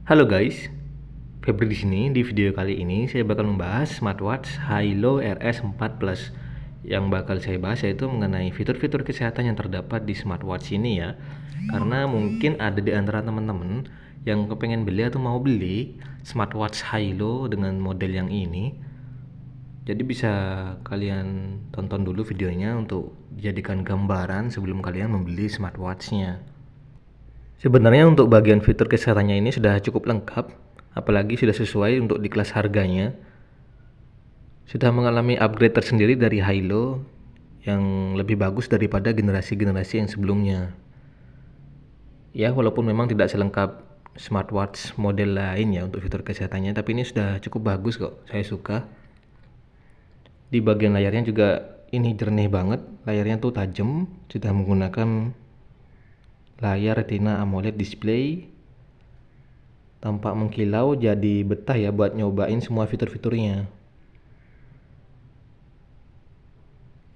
Halo guys, Febri di sini. Di video kali ini saya bakal membahas smartwatch Hilo RS4 Plus. Yang bakal saya bahas yaitu mengenai fitur-fitur kesehatan yang terdapat di smartwatch ini ya. Karena mungkin ada di antara teman-teman yang kepengen beli atau mau beli smartwatch Hilo dengan model yang ini. Jadi bisa kalian tonton dulu videonya untuk dijadikan gambaran sebelum kalian membeli smartwatchnya. Sebenarnya untuk bagian fitur kesehatannya ini sudah cukup lengkap, apalagi sudah sesuai untuk di kelas harganya. Sudah mengalami upgrade tersendiri dari Hilo yang lebih bagus daripada generasi-generasi yang sebelumnya. Ya, walaupun memang tidak selengkap smartwatch model lain ya untuk fitur kesehatannya, tapi ini sudah cukup bagus kok, saya suka. Di bagian layarnya juga ini jernih banget, layarnya tuh tajam, sudah menggunakan layar Retina AMOLED display, tampak mengkilau, jadi betah ya buat nyobain semua fitur-fiturnya.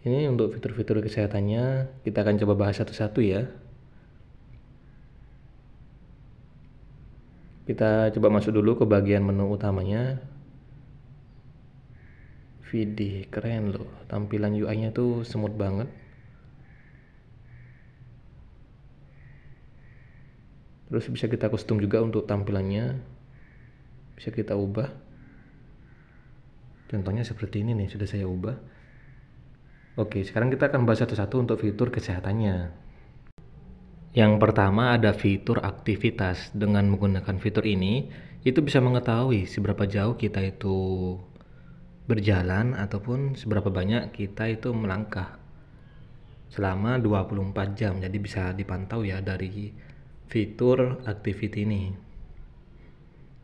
Ini untuk fitur-fitur kesehatannya kita akan coba bahas satu-satu ya. Kita coba masuk dulu ke bagian menu utamanya. Widih, keren loh, tampilan UI-nya tuh smooth banget. Terus bisa kita custom juga untuk tampilannya, bisa kita ubah. Contohnya seperti ini nih, sudah saya ubah. Oke, sekarang kita akan bahas satu-satu untuk fitur kesehatannya. Yang pertama ada fitur aktivitas. Dengan menggunakan fitur ini, itu bisa mengetahui seberapa jauh kita itu berjalan ataupun seberapa banyak kita itu melangkah selama 24 jam. Jadi bisa dipantau ya dari fitur activity ini.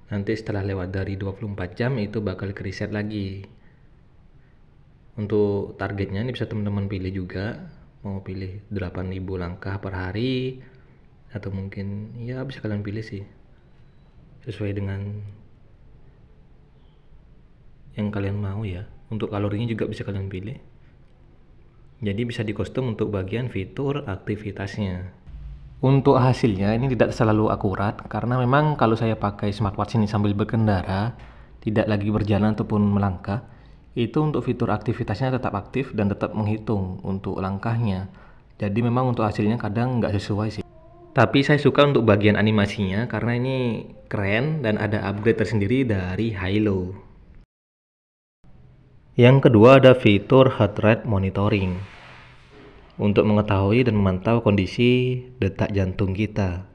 Nanti setelah lewat dari 24 jam itu bakal ke reset lagi. Untuk targetnya ini bisa teman-teman pilih juga, mau pilih 8.000 langkah per hari atau mungkin ya bisa kalian pilih sih sesuai dengan yang kalian mau ya. Untuk kalorinya juga bisa kalian pilih. Jadi bisa di custom untuk bagian fitur aktivitasnya. Untuk hasilnya ini tidak selalu akurat karena memang kalau saya pakai smartwatch ini sambil berkendara, tidak lagi berjalan ataupun melangkah, itu untuk fitur aktivitasnya tetap aktif dan tetap menghitung untuk langkahnya. Jadi memang untuk hasilnya kadang nggak sesuai sih. Tapi saya suka untuk bagian animasinya karena ini keren dan ada upgrade tersendiri dari Hilo. Yang kedua ada fitur heart rate monitoring untuk mengetahui dan memantau kondisi detak jantung kita.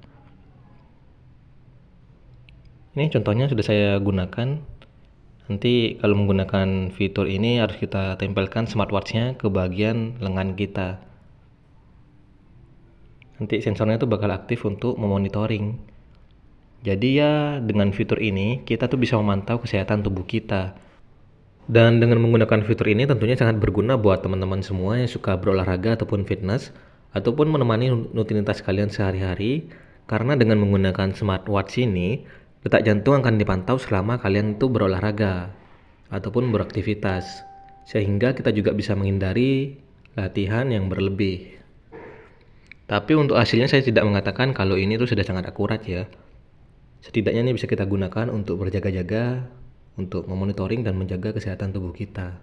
Ini contohnya sudah saya gunakan. Nanti kalau menggunakan fitur ini harus kita tempelkan smartwatchnya ke bagian lengan kita. Nanti sensornya itu bakal aktif untuk memonitoring. Jadi ya dengan fitur ini kita tuh bisa memantau kesehatan tubuh kita. Dan dengan menggunakan fitur ini tentunya sangat berguna buat teman-teman semua yang suka berolahraga ataupun fitness, ataupun menemani rutinitas kalian sehari-hari. Karena dengan menggunakan smartwatch ini, detak jantung akan dipantau selama kalian itu berolahraga ataupun beraktivitas, sehingga kita juga bisa menghindari latihan yang berlebih. Tapi untuk hasilnya saya tidak mengatakan kalau ini tuh sudah sangat akurat ya. Setidaknya ini bisa kita gunakan untuk berjaga-jaga, untuk memonitoring dan menjaga kesehatan tubuh kita.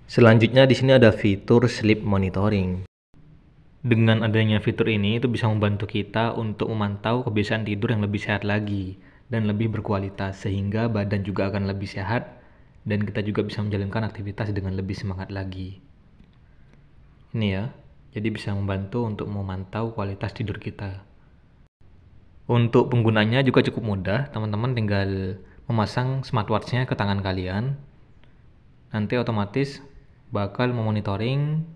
Selanjutnya di sini ada fitur sleep monitoring. Dengan adanya fitur ini itu bisa membantu kita untuk memantau kebiasaan tidur yang lebih sehat lagi dan lebih berkualitas, sehingga badan juga akan lebih sehat dan kita juga bisa menjalankan aktivitas dengan lebih semangat lagi. Ini ya, jadi bisa membantu untuk memantau kualitas tidur kita. Untuk penggunanya juga cukup mudah, teman-teman tinggal memasang smartwatch-nya ke tangan kalian. Nanti otomatis bakal memonitoring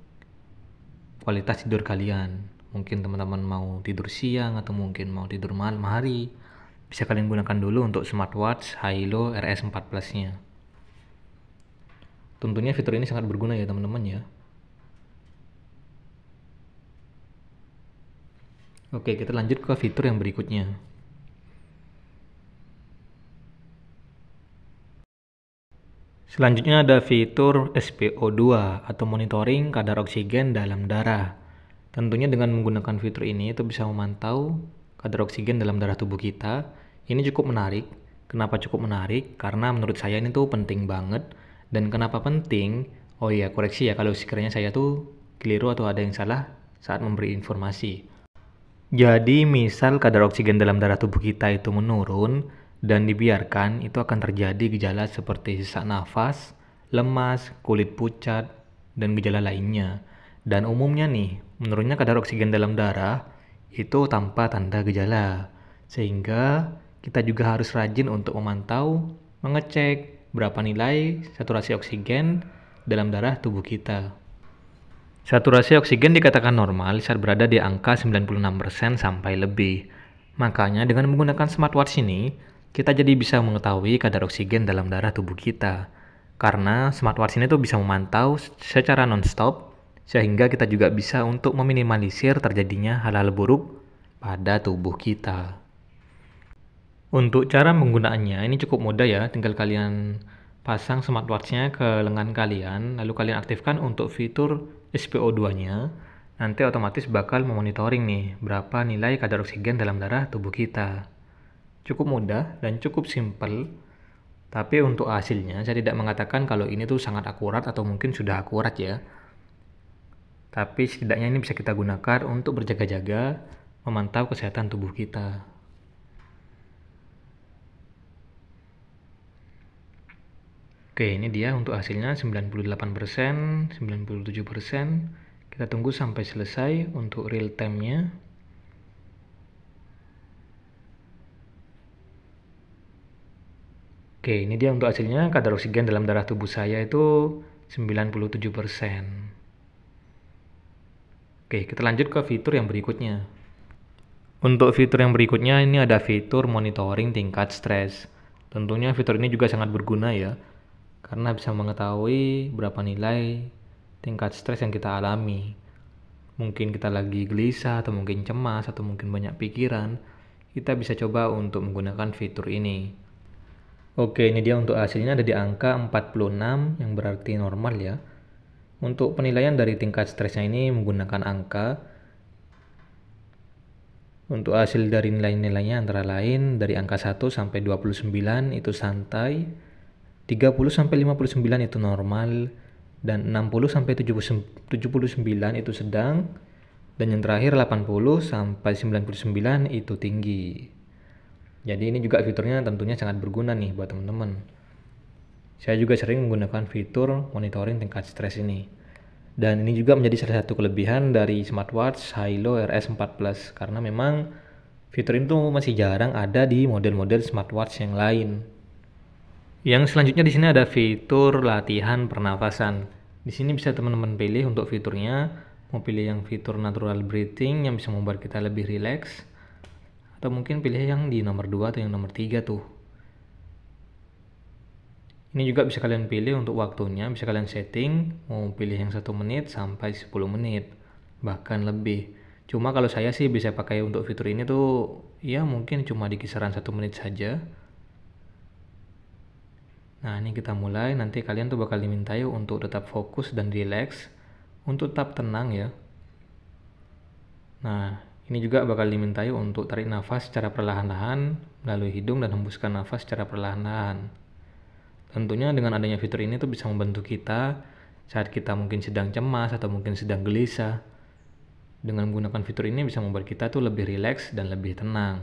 kualitas tidur kalian. Mungkin teman-teman mau tidur siang atau mungkin mau tidur malam hari, bisa kalian gunakan dulu untuk smartwatch Hilo RS4 Plus-nya. Tentunya fitur ini sangat berguna ya teman-teman ya. Oke, kita lanjut ke fitur yang berikutnya. Selanjutnya ada fitur SpO2 atau monitoring kadar oksigen dalam darah. Tentunya dengan menggunakan fitur ini itu bisa memantau kadar oksigen dalam darah tubuh kita. Ini cukup menarik. Kenapa cukup menarik? Karena menurut saya ini tuh penting banget. Dan kenapa penting? Oh iya, koreksi ya kalau sekiranya saya tuh keliru atau ada yang salah saat memberi informasi. Jadi misal kadar oksigen dalam darah tubuh kita itu menurun dan dibiarkan, itu akan terjadi gejala seperti sesak nafas, lemas, kulit pucat, dan gejala lainnya. Dan umumnya nih, menurunnya kadar oksigen dalam darah itu tanpa tanda gejala. Sehingga kita juga harus rajin untuk memantau, mengecek berapa nilai saturasi oksigen dalam darah tubuh kita. Saturasi oksigen dikatakan normal saat berada di angka 96% sampai lebih. Makanya dengan menggunakan smartwatch ini, kita jadi bisa mengetahui kadar oksigen dalam darah tubuh kita. Karena smartwatch ini tuh bisa memantau secara non-stop, sehingga kita juga bisa untuk meminimalisir terjadinya hal-hal buruk pada tubuh kita. Untuk cara penggunaannya ini cukup mudah ya, tinggal kalian pasang smartwatch-nya ke lengan kalian, lalu kalian aktifkan untuk fitur SpO2-nya. Nanti otomatis bakal memonitoring nih berapa nilai kadar oksigen dalam darah tubuh kita. Cukup mudah dan cukup simple. Tapi untuk hasilnya saya tidak mengatakan kalau ini tuh sangat akurat atau mungkin sudah akurat ya. Tapi setidaknya ini bisa kita gunakan untuk berjaga-jaga, memantau kesehatan tubuh kita. Oke, ini dia untuk hasilnya 98%, 97%. Kita tunggu sampai selesai untuk real time-nya. Oke, ini dia untuk hasilnya. Kadar oksigen dalam darah tubuh saya itu 97%. Oke, kita lanjut ke fitur yang berikutnya. Untuk fitur yang berikutnya ini ada fitur monitoring tingkat stres. Tentunya fitur ini juga sangat berguna ya, karena bisa mengetahui berapa nilai tingkat stres yang kita alami. Mungkin kita lagi gelisah atau mungkin cemas atau mungkin banyak pikiran, kita bisa coba untuk menggunakan fitur ini. Oke, ini dia untuk hasilnya ada di angka 46 yang berarti normal ya. Untuk penilaian dari tingkat stresnya ini menggunakan angka. Untuk hasil dari nilai-nilainya antara lain dari angka 1 sampai 29 itu santai, 30 sampai 59 itu normal, dan 60 sampai 79 itu sedang, dan yang terakhir 80 sampai 99 itu tinggi. Jadi ini juga fiturnya tentunya sangat berguna nih buat teman-teman. Saya juga sering menggunakan fitur monitoring tingkat stres ini. Dan ini juga menjadi salah satu kelebihan dari smartwatch Hilo RS 4 Plus karena memang fitur itu masih jarang ada di model-model smartwatch yang lain. Yang selanjutnya di sini ada fitur latihan pernafasan. Di sini bisa teman-teman pilih untuk fiturnya, mau pilih yang fitur natural breathing yang bisa membuat kita lebih rileks, atau mungkin pilih yang di nomor 2 atau yang nomor 3 tuh. Ini juga bisa kalian pilih untuk waktunya, bisa kalian setting, mau pilih yang 1 menit sampai 10 menit, bahkan lebih. Cuma kalau saya sih bisa pakai untuk fitur ini tuh, ya mungkin cuma di kisaran 1 menit saja. Nah ini kita mulai, nanti kalian tuh bakal dimintai untuk tetap fokus dan relax, untuk tetap tenang ya. Nah ini juga bakal dimintai untuk tarik nafas secara perlahan-lahan melalui hidung dan hembuskan nafas secara perlahan-lahan. Tentunya dengan adanya fitur ini tuh bisa membantu kita saat kita mungkin sedang cemas atau mungkin sedang gelisah. Dengan menggunakan fitur ini bisa membuat kita tuh lebih rileks dan lebih tenang.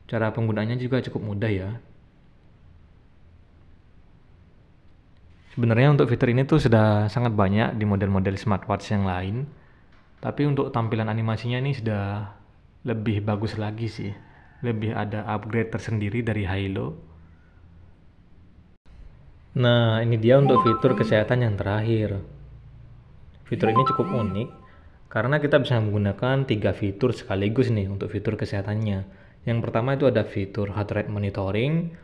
Cara penggunaannya juga cukup mudah ya. Sebenarnya untuk fitur ini tuh sudah sangat banyak di model-model smartwatch yang lain. Tapi untuk tampilan animasinya ini sudah lebih bagus lagi sih. Lebih ada upgrade tersendiri dari Hilo. Nah, ini dia untuk fitur kesehatan yang terakhir. Fitur ini cukup unik karena kita bisa menggunakan 3 fitur sekaligus nih untuk fitur kesehatannya. Yang pertama itu ada fitur heart rate monitoring,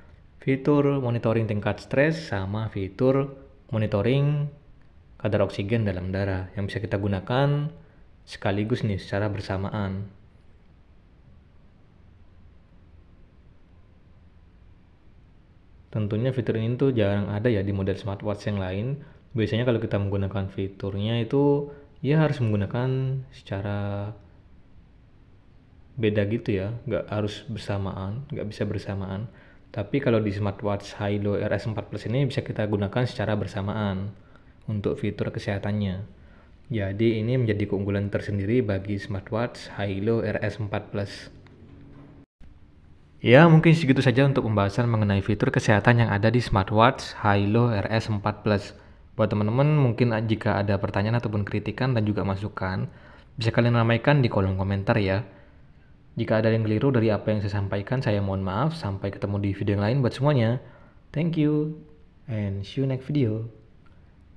fitur monitoring tingkat stres, sama fitur monitoring kadar oksigen dalam darah yang bisa kita gunakan sekaligus nih secara bersamaan. Tentunya fitur ini tuh jarang ada ya di model smartwatch yang lain. Biasanya kalau kita menggunakan fiturnya itu ya harus menggunakan secara beda gitu ya, nggak harus bersamaan, nggak bisa bersamaan. Tapi kalau di smartwatch Hilo RS4 Plus ini bisa kita gunakan secara bersamaan untuk fitur kesehatannya. Jadi ini menjadi keunggulan tersendiri bagi smartwatch Hilo RS4 Plus. Ya, mungkin segitu saja untuk pembahasan mengenai fitur kesehatan yang ada di smartwatch Hilo RS4 Plus. Buat teman-teman, mungkin jika ada pertanyaan ataupun kritikan dan juga masukan, bisa kalian ramaikan di kolom komentar ya. Jika ada yang keliru dari apa yang saya sampaikan, saya mohon maaf. Sampai ketemu di video yang lain buat semuanya. Thank you, and see you next video.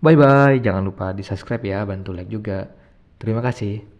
Bye-bye. Jangan lupa di subscribe ya, bantu like juga. Terima kasih.